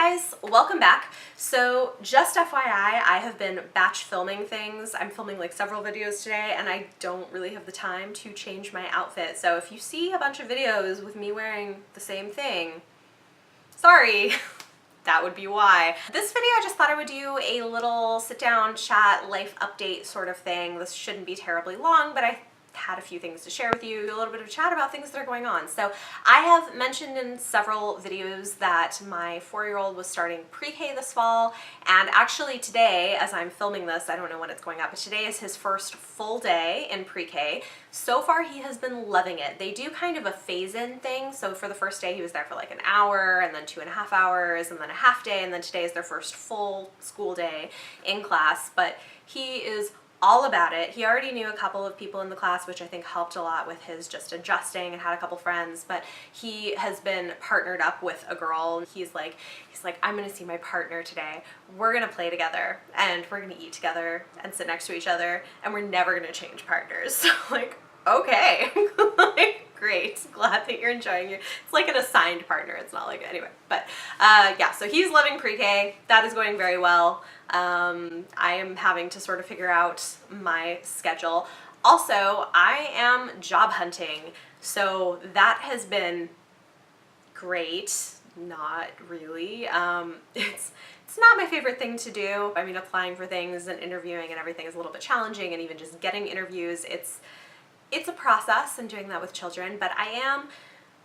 guys, welcome back. So just FYI, I have been batch filming things. I'm filming like several videos today and I don't really have the time to change my outfit. So if you see a bunch of videos with me wearing the same thing, sorry, that would be why. This video I just thought I would do a little sit down chat life update sort of thing. This shouldn't be terribly long, but I had a few things to share with you, a little bit of chat about things that are going on. So I have mentioned in several videos that my 4-year-old was starting pre-K this fall, and actually today, as I'm filming this, I don't know when it's going up, but today is his first full day in pre-K. So far he has been loving it. They do kind of a phase-in thing, so for the first day he was there for like an hour, and then 2.5 hours, and then a half day, and then today is their first full school day in class, but he is all about it. He already knew a couple of people in the class, which I think helped a lot with his just adjusting, and had a couple friends, but he has been partnered up with a girl. He's like, I'm gonna see my partner today. We're gonna play together and we're gonna eat together and sit next to each other and we're never gonna change partners. So like, okay, like, great. Glad that you're enjoying it. It's like an assigned partner. It's not like, anyway, but yeah, so he's loving pre-K. That is going very well. I am having to sort of figure out my schedule. Also, I am job hunting, so that has been great. Not really. It's not my favorite thing to do. I mean, applying for things and interviewing and everything is a little bit challenging, and even just getting interviews, it's a process, and doing that with children, but I am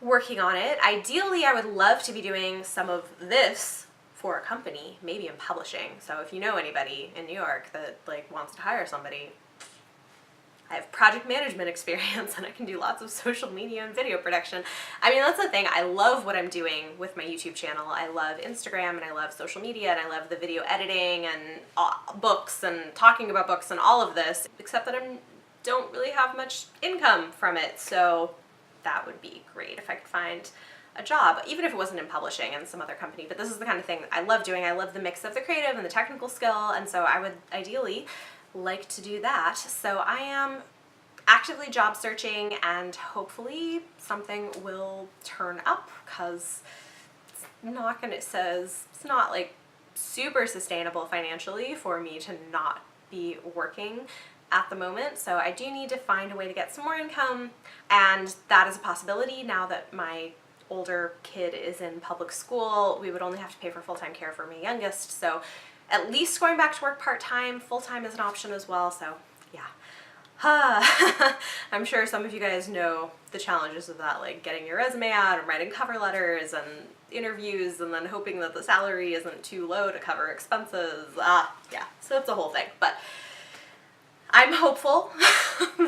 working on it. Ideally, I would love to be doing some of this for a company, maybe in publishing. So if you know anybody in New York that like wants to hire somebody, I have project management experience and I can do lots of social media and video production. I mean, that's the thing. I love what I'm doing with my YouTube channel. I love Instagram and I love social media and I love the video editing and books and talking about books and all of this, except that I don't really have much income from it. So that would be great if I could find a job, even if it wasn't in publishing and some other company. But this is the kind of thing that I love doing. I love the mix of the creative and the technical skill, and so I would ideally like to do that. So I am actively job searching, and hopefully something will turn up, because it's not like super sustainable financially for me to not be working at the moment. So I do need to find a way to get some more income, and that is a possibility now that my older kid is in public school. We would only have to pay for full-time care for my youngest, so at least going back to work part-time. Full-time is an option as well, so yeah. I'm sure some of you guys know the challenges of that, like getting your resume out and writing cover letters and interviews and then hoping that the salary isn't too low to cover expenses. Yeah, so it's a whole thing, but I'm hopeful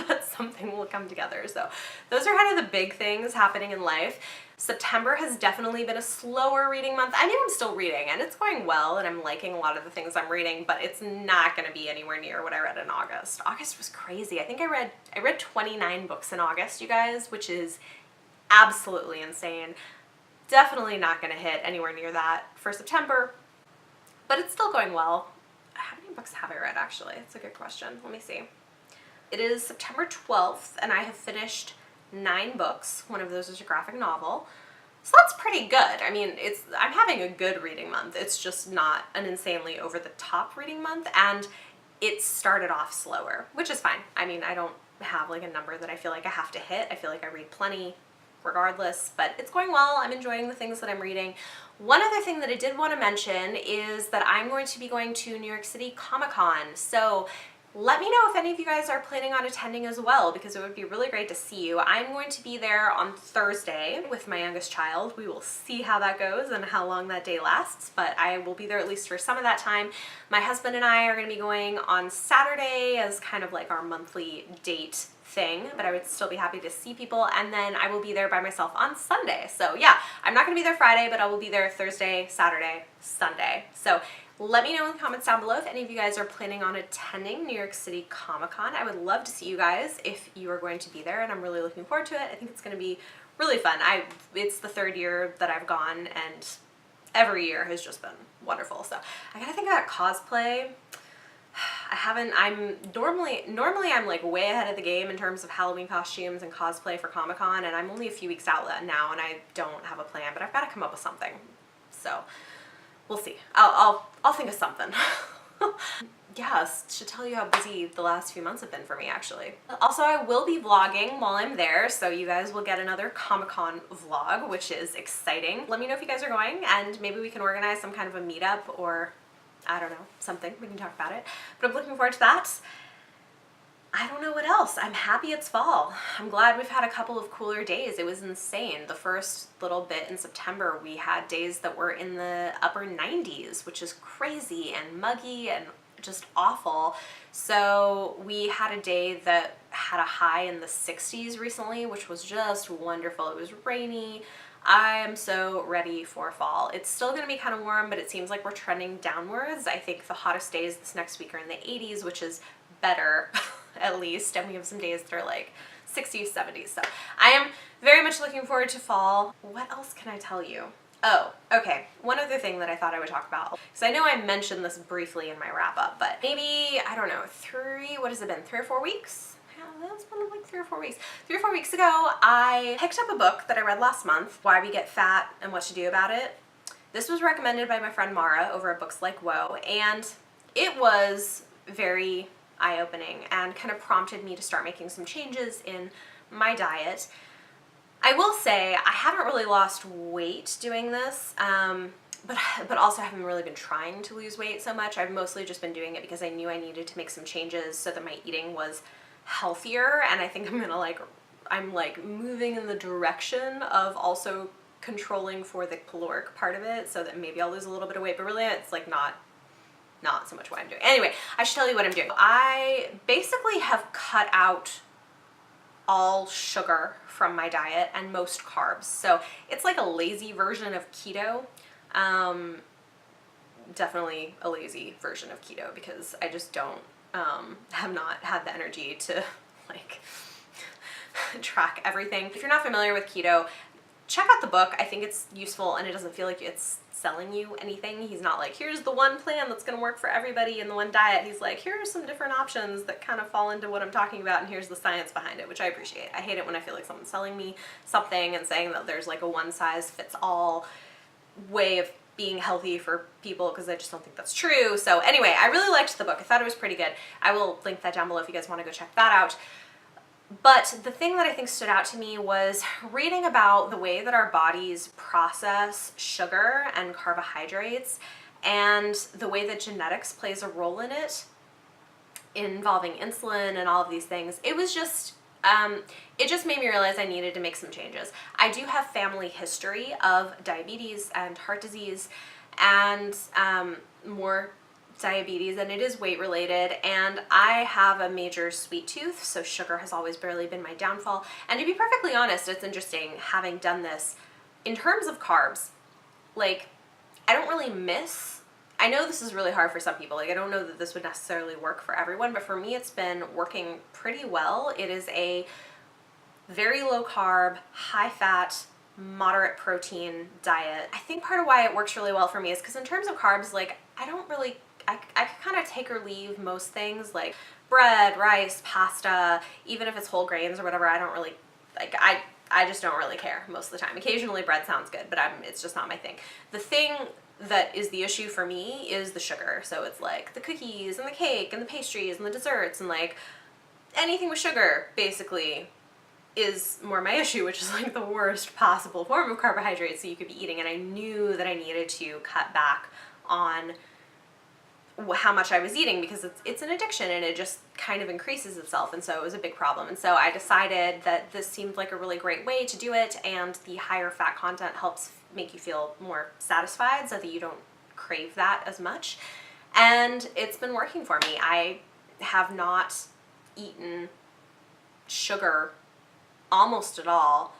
that something will come together. So those are kind of the big things happening in life. September has definitely been a slower reading month. I mean, I'm still reading and it's going well and I'm liking a lot of the things I'm reading, but it's not going to be anywhere near what I read in August. August was crazy. I think I read 29 books in August, you guys, which is absolutely insane. Definitely not going to hit anywhere near that for September, but it's still going well. How many books have I read, actually? It's a good question. Let me see. It is September 12th, and I have finished 9 books. One of those is a graphic novel. So that's pretty good. I mean, I'm having a good reading month. It's just not an insanely over-the-top reading month, and it started off slower, which is fine. I mean, I don't have like a number that I feel like I have to hit. I feel like I read plenty regardless, but it's going well. I'm enjoying the things that I'm reading. One other thing that I did want to mention is that I'm going to be going to New York City Comic-Con. So let me know if any of you guys are planning on attending as well, because it would be really great to see you. I'm going to be there on Thursday with my youngest child. We will see how that goes and how long that day lasts, but I will be there at least for some of that time. My husband and I are going to be going on Saturday as kind of like our monthly date thing, but I would still be happy to see people, and then I will be there by myself on Sunday. So yeah, I'm not going to be there Friday, but I will be there Thursday, Saturday, Sunday. So let me know in the comments down below if any of you guys are planning on attending New York City Comic-Con. I would love to see you guys if you are going to be there, and I'm really looking forward to it. I think it's going to be really fun. It's the 3rd year that I've gone, and every year has just been wonderful. So I gotta think about cosplay. I'm normally I'm like way ahead of the game in terms of Halloween costumes and cosplay for Comic-Con, and I'm only a few weeks out now and I don't have a plan, but I've got to come up with something. So we'll see. I'll think of something. Yes, should tell you how busy the last few months have been for me, actually. Also, I will be vlogging while I'm there, so you guys will get another Comic-Con vlog, which is exciting. Let me know if you guys are going, and maybe we can organize some kind of a meetup, or I don't know, something. We can talk about it. But I'm looking forward to that. I don't know what else. I'm happy it's fall. I'm glad we've had a couple of cooler days. It was insane. The first little bit in September, we had days that were in the upper 90s, which is crazy and muggy and just awful. So we had a day that had a high in the 60s recently, which was just wonderful. It was rainy. I am so ready for fall. It's still going to be kind of warm, but it seems like we're trending downwards. I think the hottest days this next week are in the 80s, which is better at least, and we have some days that are like 60s, 70s. So I am very much looking forward to fall. What else can I tell you? Oh, okay. One other thing that I thought I would talk about, because I know I mentioned this briefly in my wrap up, but maybe, I don't know, what has it been, 3 or 4 weeks? Yeah, that's been like 3 or 4 weeks. 3 or 4 weeks ago, I picked up a book that I read last month, Why We Get Fat and What to Do About It. This was recommended by my friend Mara over at Books Like Whoa, and it was very eye-opening and kind of prompted me to start making some changes in my diet. I will say I haven't really lost weight doing this, but also haven't really been trying to lose weight so much. I've mostly just been doing it because I knew I needed to make some changes so that my eating was healthier, and I think I'm like moving in the direction of also controlling for the caloric part of it so that maybe I'll lose a little bit of weight, but really it's like not so much what I'm doing. Anyway, I should tell you what I'm doing. I basically have cut out all sugar from my diet and most carbs. So it's like a lazy version of keto. Definitely a lazy version of keto because I just have not had the energy to like track everything. If you're not familiar with keto, check out the book. I think it's useful and it doesn't feel like it's selling you anything. He's not like, here's the one plan that's going to work for everybody in the one diet. He's like, here are some different options that kind of fall into what I'm talking about, and here's the science behind it, which I appreciate. I hate it when I feel like someone's selling me something and saying that there's like a one-size-fits-all way of being healthy for people, because I just don't think that's true. So anyway, I really liked the book. I thought it was pretty good. I will link that down below if you guys want to go check that out. But the thing that I think stood out to me was reading about the way that our bodies process sugar and carbohydrates and the way that genetics plays a role in it, involving insulin and all of these things. It was just, it just made me realize I needed to make some changes. I do have family history of diabetes and heart disease and more diabetes, and it is weight related, and I have a major sweet tooth, so sugar has always barely been my downfall. And to be perfectly honest, it's interesting having done this in terms of carbs. Like, I don't really miss, I know this is really hard for some people, like I don't know that this would necessarily work for everyone, but for me it's been working pretty well. It is a very low carb, high fat, moderate protein diet. I think part of why it works really well for me is because in terms of carbs, like I can kind of take or leave most things, like bread, rice, pasta, even if it's whole grains or whatever. I don't really, like, I just don't really care most of the time. Occasionally bread sounds good, but it's just not my thing. The thing that is the issue for me is the sugar. So it's like the cookies and the cake and the pastries and the desserts and like anything with sugar basically is more my issue, which is like the worst possible form of carbohydrates that you could be eating. And I knew that I needed to cut back on how much I was eating because it's an addiction and it just kind of increases itself, and so it was a big problem. And so I decided that this seemed like a really great way to do it, and the higher fat content helps make you feel more satisfied so that you don't crave that as much. And it's been working for me. I have not eaten sugar almost at all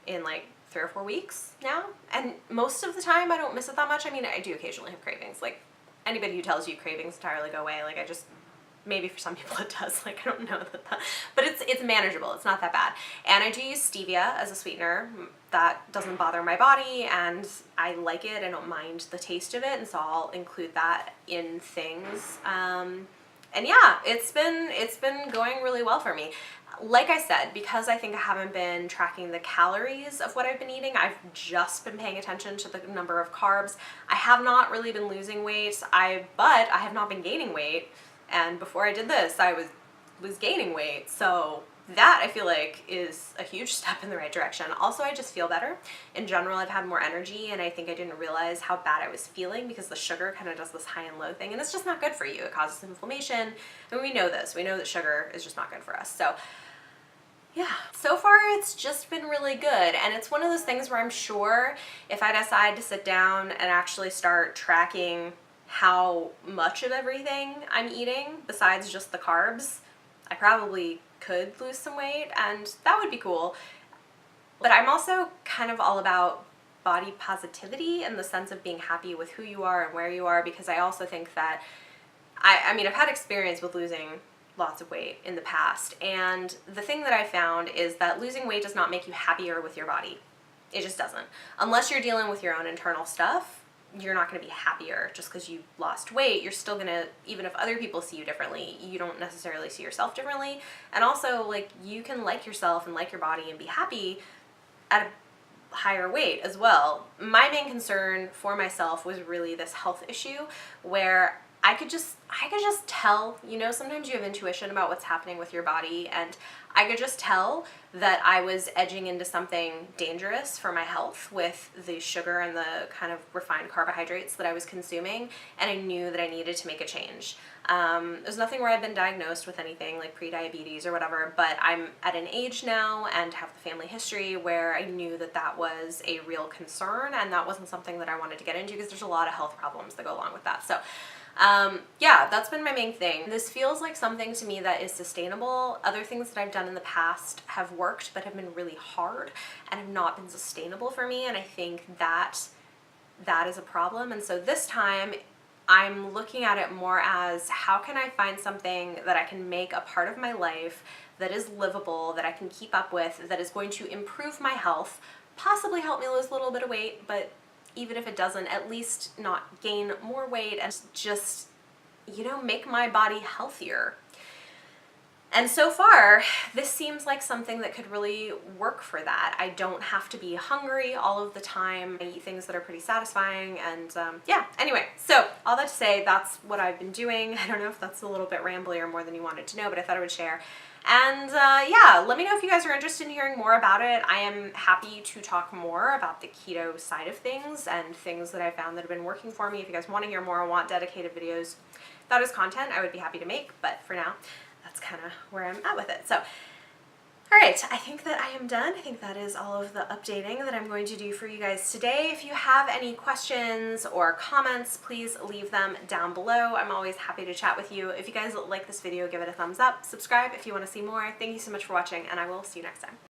in like 3 or 4 weeks now, and most of the time I don't miss it that much. I mean, I do occasionally have cravings. Like, anybody who tells you cravings entirely go away, like maybe for some people it does, like I don't know that, but it's manageable. It's not that bad. And I do use stevia as a sweetener. That doesn't bother my body and I like it. I don't mind the taste of it, and so I'll include that in things. And And yeah, it's been going really well for me. Like I said, because I think I haven't been tracking the calories of what I've been eating, I've just been paying attention to the number of carbs. I have not really been losing weight, but I have not been gaining weight. And before I did this, I was gaining weight. So that I feel like is a huge step in the right direction. Also, I just feel better. In general, I've had more energy, and I think I didn't realize how bad I was feeling because the sugar kind of does this high and low thing, and it's just not good for you. It causes inflammation, and we know this. We know that sugar is just not good for us. So yeah, so far it's just been really good, and it's one of those things where I'm sure if I decide to sit down and actually start tracking how much of everything I'm eating besides just the carbs, I probably could lose some weight, and that would be cool. But I'm also kind of all about body positivity in the sense of being happy with who you are and where you are, because I also think that I mean, I've had experience with losing lots of weight in the past, and the thing that I found is that losing weight does not make you happier with your body. It just doesn't. Unless you're dealing with your own internal stuff, you're not going to be happier just because you lost weight. You're still going to, even if other people see you differently, you don't necessarily see yourself differently. And also, like, you can like yourself and like your body and be happy at a higher weight as well. My main concern for myself was really this health issue where I could just tell, you know, sometimes you have intuition about what's happening with your body, and I could just tell that I was edging into something dangerous for my health with the sugar and the kind of refined carbohydrates that I was consuming, and I knew that I needed to make a change. There's nothing where I've been diagnosed with anything like pre-diabetes or whatever, but I'm at an age now and have the family history where I knew that that was a real concern, and that wasn't something that I wanted to get into because there's a lot of health problems that go along with that. So yeah, that's been my main thing. This feels like something to me that is sustainable. Other things that I've done in the past have worked, but have been really hard and have not been sustainable for me. And I think that is a problem. And so this time I'm looking at it more as, how can I find something that I can make a part of my life that is livable, that I can keep up with, that is going to improve my health, possibly help me lose a little bit of weight, but even if it doesn't, at least not gain more weight and just, you know, make my body healthier. And so far, this seems like something that could really work for that. I don't have to be hungry all of the time. I eat things that are pretty satisfying, and yeah, anyway, so all that to say, that's what I've been doing. I don't know if that's a little bit rambly or more than you wanted to know, but I thought I would share. And yeah, let me know if you guys are interested in hearing more about it. I am happy to talk more about the keto side of things and things that I found that have been working for me. If you guys want to hear more or want dedicated videos, that is content I would be happy to make, but for now, that's kind of where I'm at with it. So, all right, I think that I am done. I think that is all of the updating that I'm going to do for you guys today. If you have any questions or comments, please leave them down below. I'm always happy to chat with you. If you guys like this video, give it a thumbs up. Subscribe if you want to see more. Thank you so much for watching, and I will see you next time.